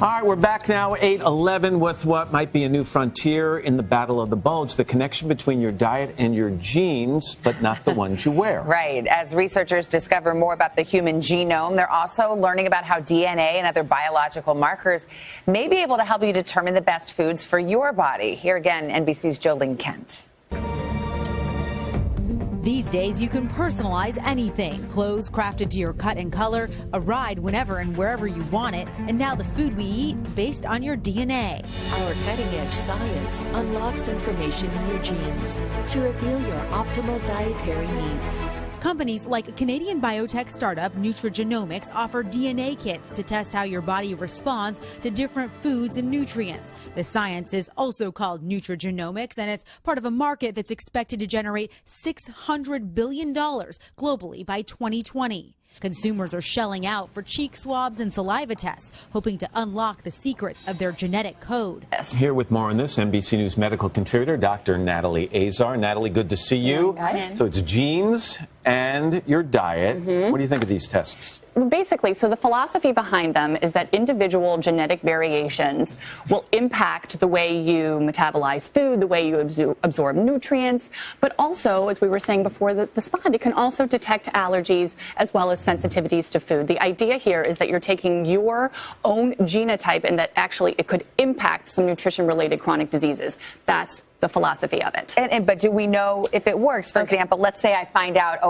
All right, we're back now, 8:11, with what might be a new frontier in the battle of the bulge, the connection between your diet and your genes, but not the ones you wear. Right. As researchers discover more about the human genome, they're also learning about how DNA and other biological markers may be able to help you determine the best foods for your body. Here again, NBC's Jolene Kent. These days, you can personalize anything. Clothes crafted to your cut and color, a ride whenever and wherever you want it, and now the food we eat based on your DNA. Our cutting-edge science unlocks information in your genes to reveal your optimal dietary needs. Companies like Canadian biotech startup Nutrigenomics offer DNA kits to test how your body responds to different foods and nutrients. The science is also called Nutrigenomics, and it's part of a market that's expected to generate $600 billion globally by 2020. Consumers are shelling out for cheek swabs and saliva tests, hoping to unlock the secrets of their genetic code. Here with more on this, NBC News medical contributor, Dr. Natalie Azar. Natalie, good to see you. So it's genes and your diet. What do you think of these tests? Basically, so the philosophy behind them is that individual genetic variations will impact the way you metabolize food, the way you absorb nutrients, but also, as we were saying before the spot, it can also detect allergies as well as sensitivities to food. The idea here is that you're taking your own genotype and that actually it could impact some nutrition-related chronic diseases. That's the philosophy of it. But do we know if it works? For example, let's say I find out,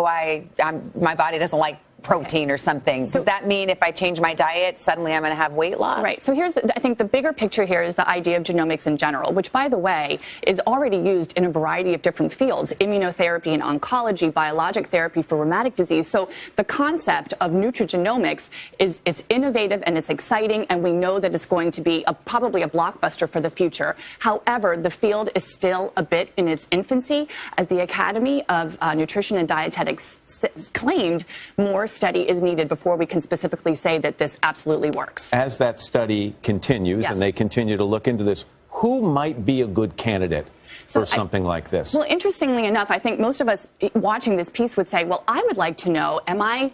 my body doesn't like protein or something. Does that mean if I change my diet, suddenly I'm going to have weight loss? Right. So here's, I think the bigger picture here is the idea of genomics in general, which, by the way, is already used in a variety of different fields, immunotherapy and oncology, biologic therapy for rheumatic disease. So the concept of nutrigenomics is, it's innovative and it's exciting, and we know that it's going to be probably a blockbuster for the future. However, the field is still a bit in its infancy. As the Academy of Nutrition and Dietetics claimed, more study is needed before we can specifically say that this absolutely works. As that study continues and they continue to look into this, who might be a good candidate for something like this? Well, interestingly enough, I think most of us watching this piece would say, well, I would like to know, am I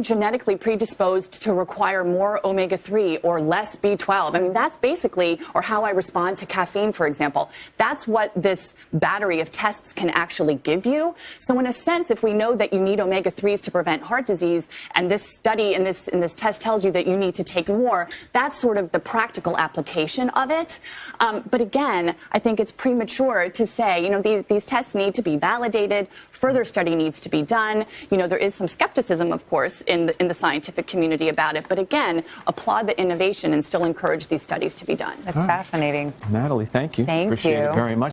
genetically predisposed to require more omega-3 or less B12? I mean, that's basically, or how I respond to caffeine, for example. That's what this battery of tests can actually give you. So in a sense, if we know that you need omega-3s to prevent heart disease, and this study and this test tells you that you need to take more, that's sort of the practical application of it. But again, I think it's premature to say, you know, these tests need to be validated. Further study needs to be done. You know, there is some skepticism, of course, in the scientific community about it. But again, applaud the innovation and still encourage these studies to be done. That's fascinating. Natalie, thank you. Thank Appreciate you. it very much.